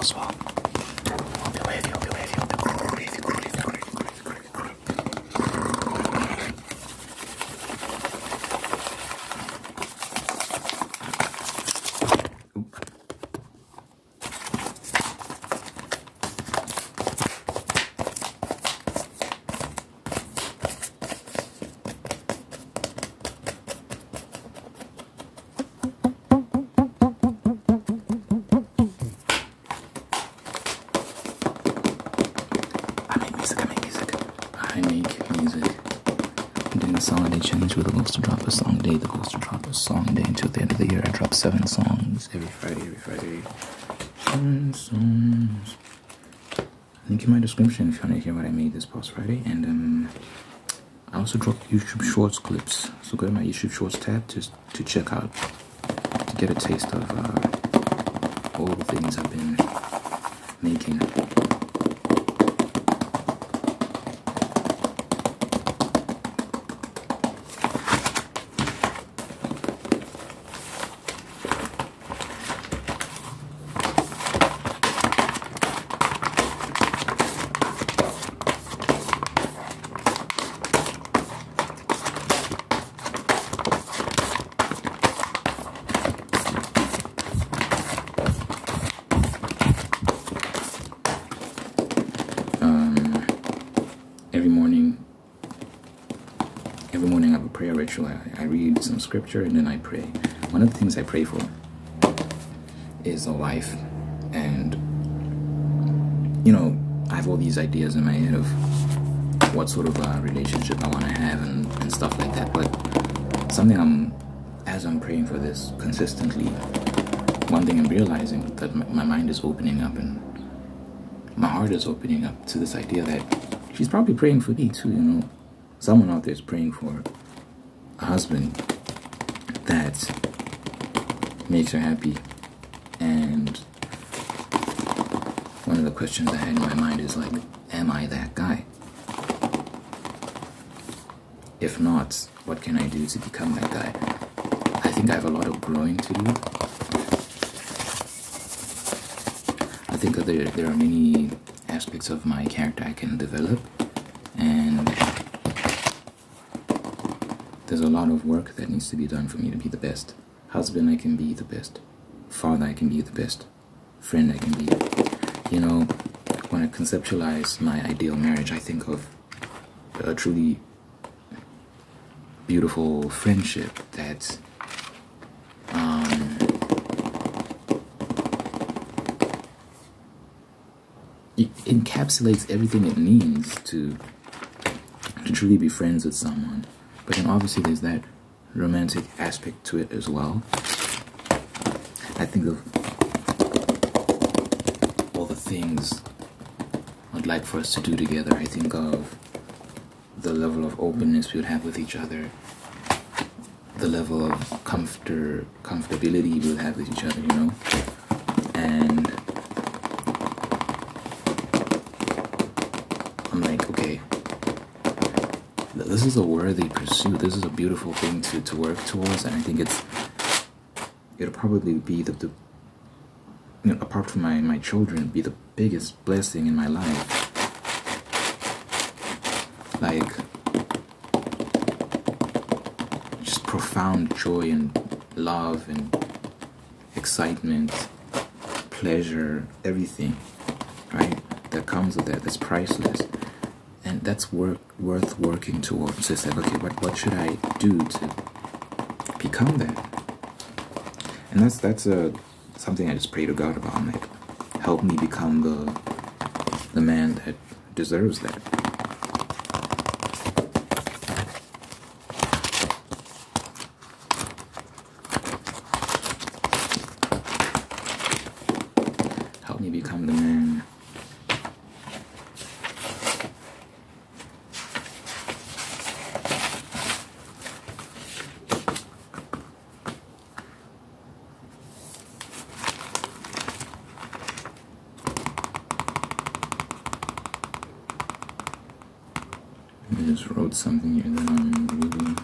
swell. I'll be wavy. I make music. I'm doing a song a day challenge where the goal is to drop a song a day. The goal is to drop a song a day until the end of the year. I drop 7 songs every Friday. 7 songs. Link in my description if you want to hear what I made this past Friday. And I also drop YouTube Shorts clips. So go to my YouTube Shorts tab just to check out, to get a taste of all the things I've been making. Every morning I have a prayer ritual. I read some scripture and then I pray. One of the things I pray for is a wife. And, you know, I have all these ideas in my head of what sort of relationship I want to have and stuff like that. But something as I'm praying for this consistently, one thing I'm realizing that my mind is opening up and my heart is opening up to this idea that she's probably praying for me too, you know. Someone out there is praying for a husband that makes her happy. And one of the questions I had in my mind is like, am I that guy? If not, what can I do to become that guy? I think I have a lot of growing to do. I think that there are many aspects of my character I can develop, and there's a lot of work that needs to be done for me to be the best husband I can be, the best father I can be, the best friend I can be. You know, when I conceptualize my ideal marriage, I think of a truly beautiful friendship that it encapsulates everything it means to truly be friends with someone. But then obviously there's that romantic aspect to it as well. I think of all the things I'd like for us to do together. I think of the level of openness we would have with each other, the level of comfortability we would have with each other, you know. And I'm like, okay, this is a worthy pursuit. This is a beautiful thing to work towards, and I think it'll probably be the you know, apart from my children, be the biggest blessing in my life. Like, just profound joy and love and excitement, pleasure, everything, right? That comes with that. That's priceless. And that's worth working towards. So it's like, okay, what should I do to become that? And that's something I just pray to God about. I'm like, help me become the man that deserves that. Help me become the man I just wrote something here that I'm really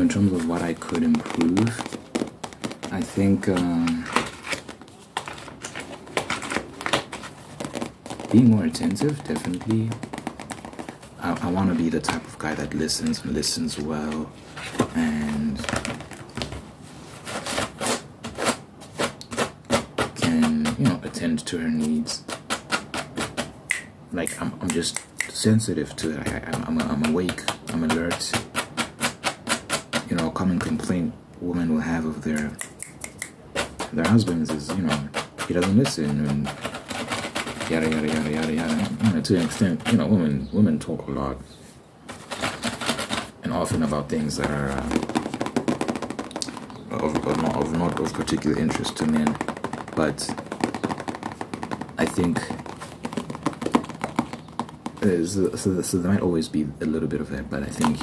in terms of what I could improve, I think being more attentive, definitely. I want to be the type of guy that listens well, and can, attend to her needs. Like, I'm just sensitive to it. I'm awake, I'm alert. A common complaint women will have of their husbands is, he doesn't listen, and yada yada yada yada yada. To an extent, women talk a lot, and often about things that are not of particular interest to men. But I think so there might always be a little bit of that. But I think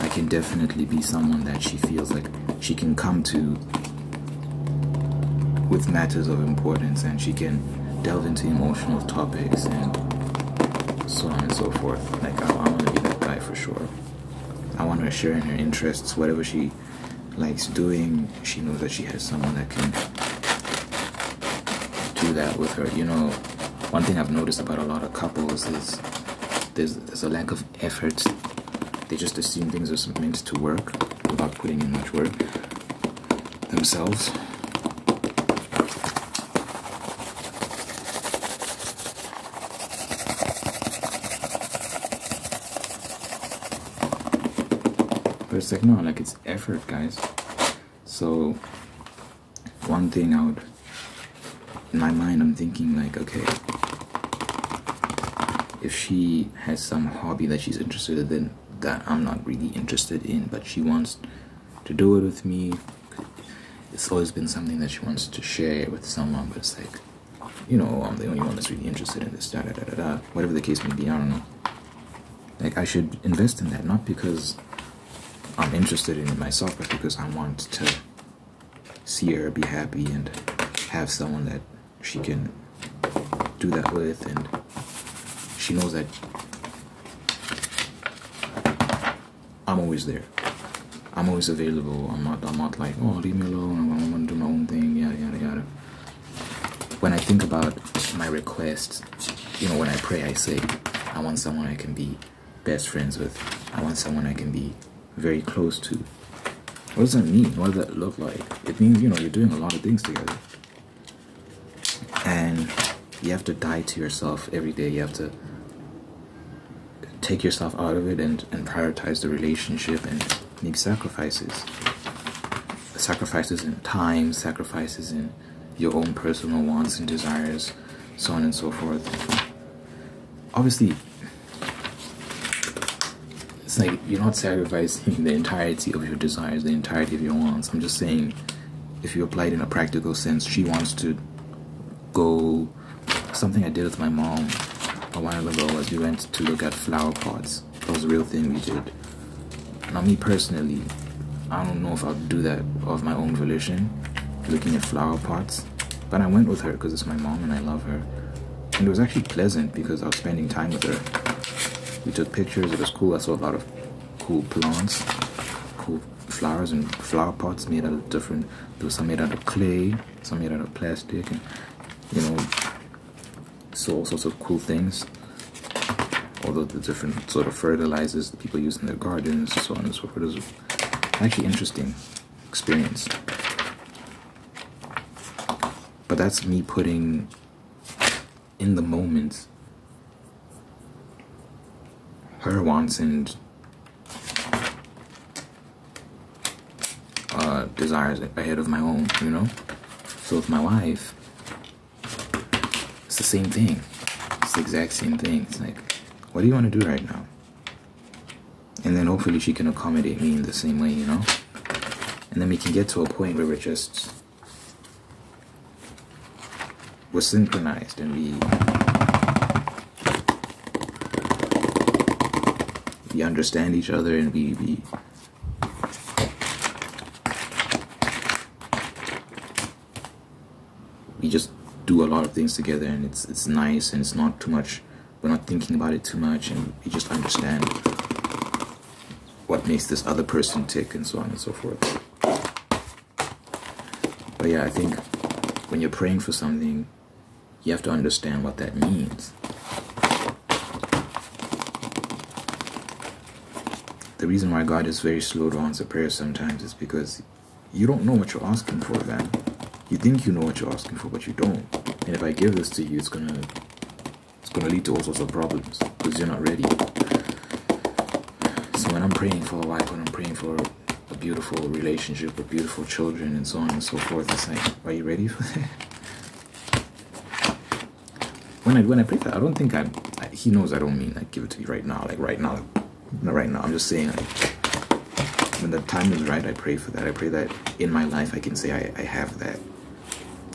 I can definitely be someone that she feels like she can come to with matters of importance, and she can delve into emotional topics and so on and so forth. Like, I want to be that guy for sure. I want her to share in her interests, whatever she likes doing. She knows that she has someone that can do that with her. One thing I've noticed about a lot of couples is there's a lack of effort. They just assume things are meant to work without putting in much work themselves. But it's like, no, like, it's effort, guys. So one thing in my mind, I'm thinking like, okay, if she has some hobby that she's interested in that I'm not really interested in, but she wants to do it with me, it's always been something that she wants to share with someone, but it's like, I'm the only one that's really interested in this, whatever the case may be, I don't know. Like, I should invest in that, not because I'm interested in it myself, but because I want to see her be happy and have someone that she can do that with, and she knows that I'm always there. I'm always available. I'm not like, oh, leave me alone, I want to do my own thing, yada yada yada. When I think about my requests, when I pray, I say, I want someone I can be best friends with. I want someone I can be very close to. What does that mean? What does that look like? It means, you're doing a lot of things together. And you have to die to yourself every day. You have to take yourself out of it and prioritize the relationship and make sacrifices. Sacrifices in time, sacrifices in your own personal wants and desires, so on and so forth. Obviously, it's like you're not sacrificing the entirety of your desires, the entirety of your wants. I'm just saying, if you apply it in a practical sense, she wants to go. Something I did with my mom a while ago was we went to look at flower pots. That was a real thing we did. Now, me personally, I don't know if I'll do that of my own volition, looking at flower pots. But I went with her because it's my mom and I love her. And it was actually pleasant because I was spending time with her. We took pictures, it was cool. I saw a lot of cool plants, cool flowers and flower pots made out of different, there was some made out of clay, some made out of plastic, and so all sorts of cool things. Although the different sort of fertilizers that people use in their gardens, so on and so forth. It was actually interesting experience. But that's me putting in the moment her wants and desires ahead of my own, So with my wife, it's the same thing. It's the exact same thing. It's like, what do you want to do right now? And then hopefully she can accommodate me in the same way, And then we can get to a point where we're synchronized and we understand each other, and we just do a lot of things together, and it's nice, and it's not too much. we're not thinking about it too much, and we just understand what makes this other person tick, and so on and so forth. But yeah, I think when you're praying for something, you have to understand what that means. The reason why God is very slow to answer prayers sometimes is because you don't know what you're asking for, man. You think you know what you're asking for, but you don't. And if I give this to you, it's gonna lead to all sorts of problems because you're not ready. So when I'm praying for a wife, when I'm praying for a beautiful relationship with beautiful children and so on and so forth, it's like, are you ready for that? When I pray for that, I don't think he knows I don't mean like give it to you right now, like right now. Not right now. I'm just saying, like, when the time is right, I pray for that. I pray that in my life I can say I have that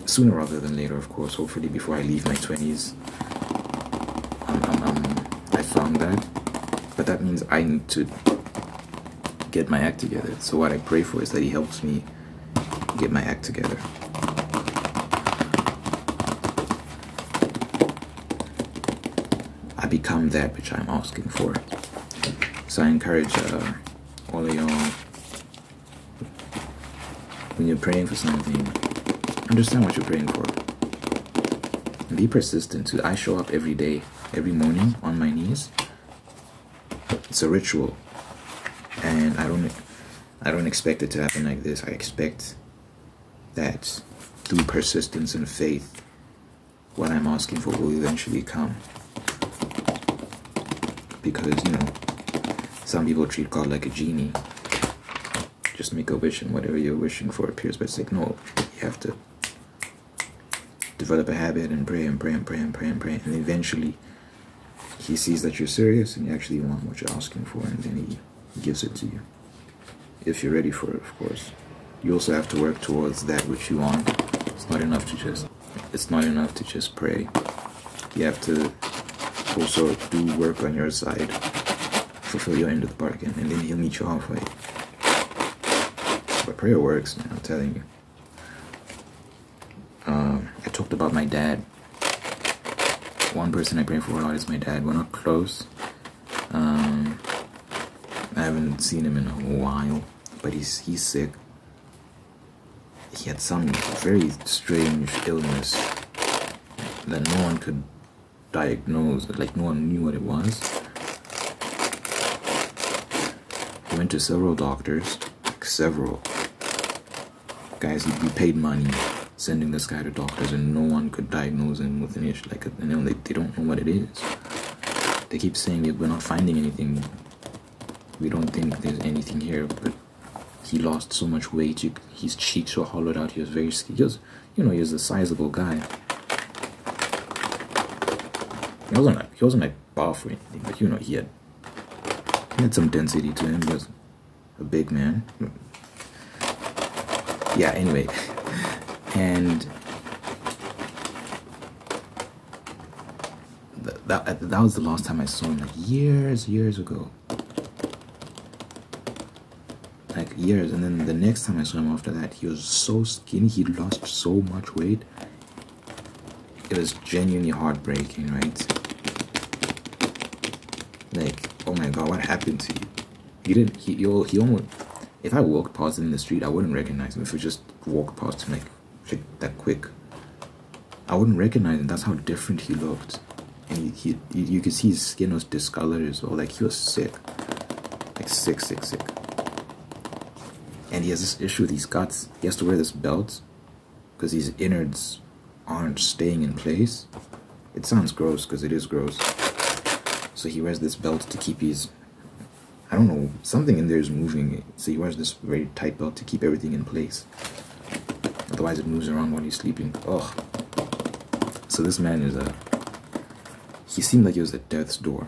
sooner rather than later, of course. Hopefully before I leave my 20s, I found that. But that means I need to get my act together. So what I pray for is that he helps me get my act together. I become that which I'm asking for. So I encourage all of y'all, when you're praying for something, understand what you're praying for. And be persistent too. I show up every day, every morning on my knees. It's a ritual. And I don't expect it to happen like this. I expect that through persistence and faith, what I'm asking for will eventually come. Because, you know, some people treat God like a genie. Just make a wish and whatever you're wishing for appears. But it's like, no, you have to develop a habit and pray and pray and pray and pray and pray. And eventually, he sees that you're serious and you actually want what you're asking for. And then he gives it to you. If you're ready for it, of course. You also have to work towards that which you want. It's not enough to just pray. You have to also do work on your side, fulfill your end of the bargain, and then he'll meet you halfway. But prayer works, man, I'm telling you. I talked about my dad. One person I pray for a lot is my dad. We're not close. I haven't seen him in a while, but he's sick. He had some very strange illness that no one could diagnose, like no one knew what it was. He went to several doctors, like several guys. He paid money sending this guy to doctors, and no one could diagnose him with an issue. Like, you know, they don't know what it is. They keep saying we're not finding anything. We don't think there's anything here. But he lost so much weight. His cheeks were hollowed out. He was very skinny. He was a sizable guy. He wasn't like buff or anything, but you know, he had some density to him. He was a big man. Yeah, anyway. And that was the last time I saw him, like years ago. Like years. And then the next time I saw him after that, he was so skinny. He lost so much weight. It was genuinely heartbreaking, right? Like, oh my God, what happened to you? He almost, if I walked past him in the street, I wouldn't recognize him. If I just walked past him like that quick, I wouldn't recognize him. That's how different he looked. And you could see his skin was discolored as well. Like, he was sick. Like, sick. And he has this issue with his guts. He has to wear this belt because his innards aren't staying in place. It sounds gross because it is gross. So he wears this belt to keep his, I don't know, something in there is moving. So he wears this very tight belt to keep everything in place. Otherwise it moves around while he's sleeping. Oh. So this man he seemed like he was at death's door.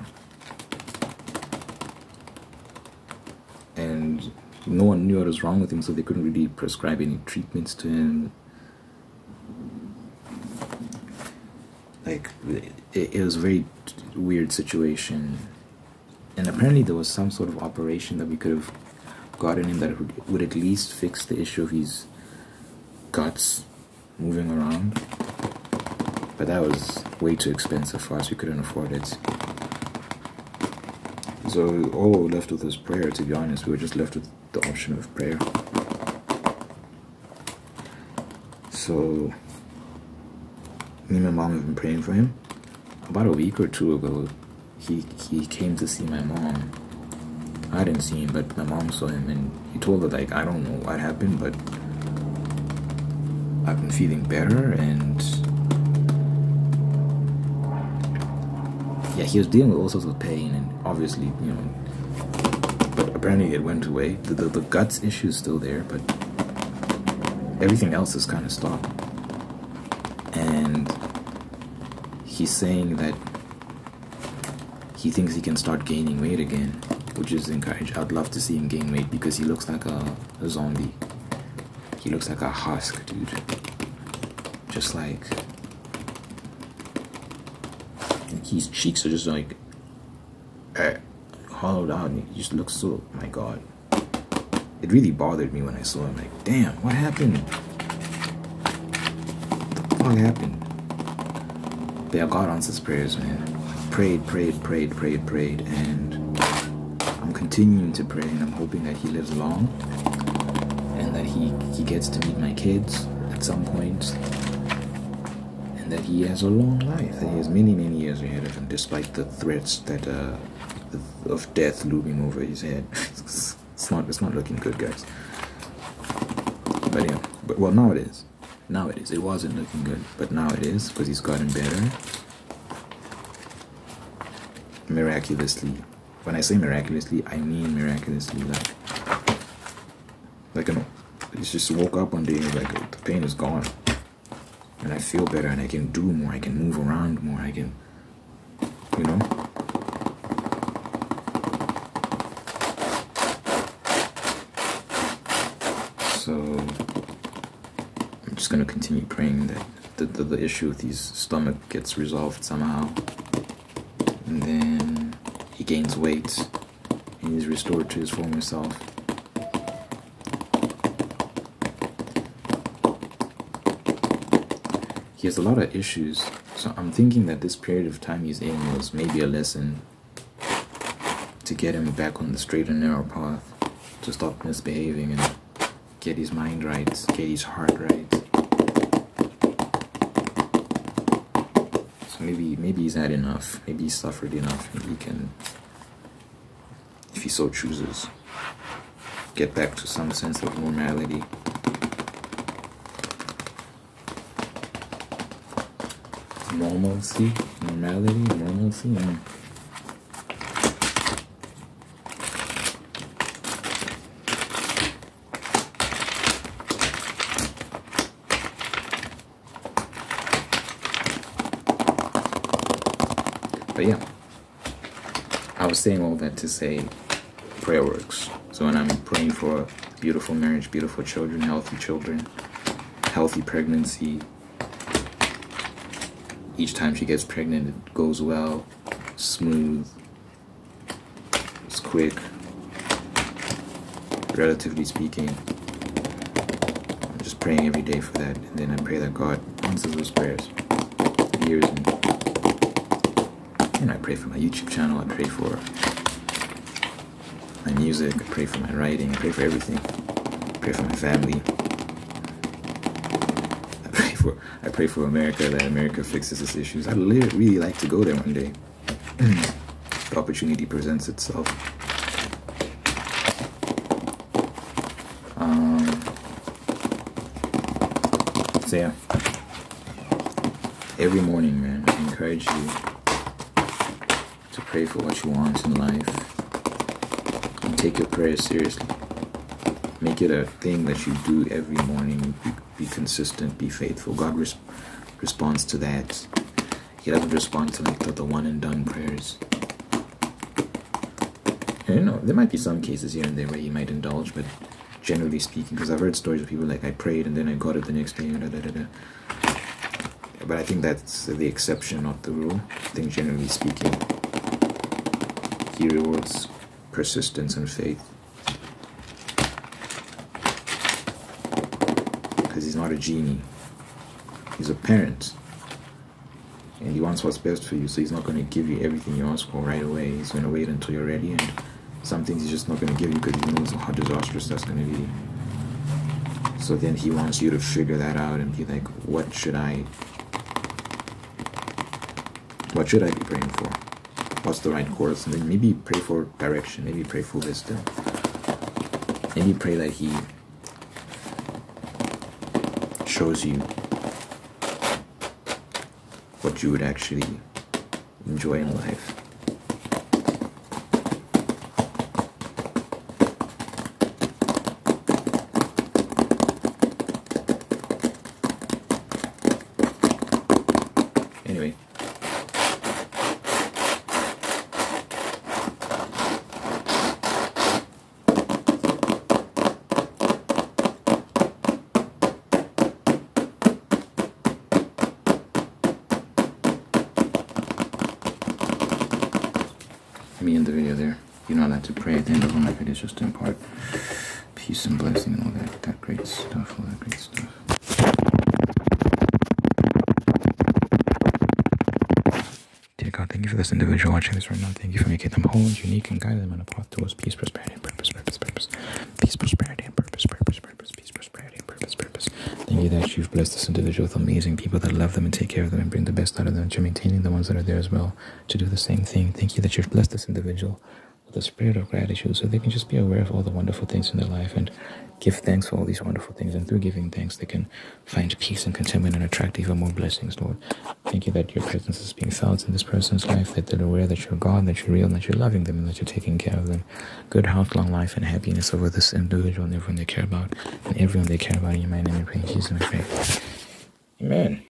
And no one knew what was wrong with him, so they couldn't really prescribe any treatments to him. Like, it was a very weird situation. And apparently there was some sort of operation that we could have gotten him that would at least fix the issue of his guts moving around. but that was way too expensive for us. We couldn't afford it. So all we were left with was prayer, to be honest. We were just left with the option of prayer. So me and my mom have been praying for him. About a week or two ago, he came to see my mom. I didn't see him, but my mom saw him, and he told her, like, I don't know what happened, but I've been feeling better. And yeah, he was dealing with all sorts of pain, and obviously, you know, but apparently it went away. The guts issue is still there, but everything else is kind of stopped. And he's saying that he thinks he can start gaining weight again, which is encouraging. I'd love to see him gain weight because he looks like a zombie. He looks like a husk, dude. Just like his cheeks are just like hollowed out, and he just looks so, my God. It really bothered me when I saw him. Like, damn, what happened? What the fuck happened? But yeah, God answers prayers, man. Prayed, and I'm continuing to pray, and I'm hoping that he lives long, and that he gets to meet my kids at some point, and that he has a long life, that he has many years ahead of him, despite the threats that of death looming over his head. It's not looking good, guys. But yeah, well, now it is. It wasn't looking good, but now it is, because he's gotten better. Miraculously. When I say miraculously, I mean miraculously. Like you know, he just woke up one day and like, the pain is gone, and I feel better, and I can do more. I can move around more. I can, you know. So I'm just gonna continue praying that the issue with his stomach gets resolved somehow, and then he gains weight and he's restored to his former self. He has a lot of issues, so I'm thinking that this period of time he's in was maybe a lesson to get him back on the straight and narrow path, to stop misbehaving and get his mind right, get his heart right. So maybe he's had enough. Maybe he's suffered enough. Maybe he can, if he so chooses, get back to some sense of normality. Normalcy? Yeah. But yeah, I was saying all that to say prayer works. So when I'm praying for a beautiful marriage, beautiful children, healthy pregnancy, each time she gets pregnant, it goes well, smooth, it's quick, relatively speaking. I'm just praying every day for that, and then I pray that God answers those prayers, hears me. And I pray for my YouTube channel, I pray for my music, I pray for my writing, I pray for everything. I pray for my family. I pray for America, that America fixes its issues. I'd really like to go there one day. The opportunity presents itself. So yeah, every morning, man, I encourage you to pray for what you want in life, and take your prayers seriously. Make it a thing that you do every morning. Be consistent, be faithful. God responds to that. He doesn't respond to like the one and done prayers. And, you know, there might be some cases here and there where he might indulge, but generally speaking, because I've heard stories of people like, I prayed and then I got it the next day, But I think that's the exception, not the rule. I think generally speaking, he rewards persistence and faith. Because he's not a genie. He's a parent. and he wants what's best for you. So he's not going to give you everything you ask for right away. He's going to wait until you're ready, and some things he's just not going to give you because he knows how disastrous that's going to be. So then he wants you to figure that out and be like, what should I be praying for? What's the right course? And then maybe pray for direction, maybe pray for wisdom. Maybe pray that he shows you what you would actually enjoy in life. Anyway. Let me end the video there. You're not allowed to pray at the end of all my videos, just to impart peace and blessing and all that great stuff, all that great stuff. Dear God, thank you for this individual watching this right now. Thank you for making them whole and unique and guiding them on a path towards peace, prosperity, and purpose, purpose, purpose. Peace, prosperity, and purpose, purpose, purpose. Peace, prosperity, and purpose, purpose. Thank you that you've blessed this individual with amazing people that love them and take care of them and bring the best out of them, to maintaining the ones that are there as well, to do the same thing. Thank you that you've blessed this individual with a spirit of gratitude so they can just be aware of all the wonderful things in their life and give thanks for all these wonderful things. And through giving thanks, they can find peace and contentment and attract even more blessings, Lord. Thank you that your presence is being felt in this person's life, that they're aware that you're God, that you're real, and that you're loving them, and that you're taking care of them. Good health, long life, and happiness over this individual and everyone they care about, and everyone they care about. In your mighty name, we pray in Jesus' name. Amen.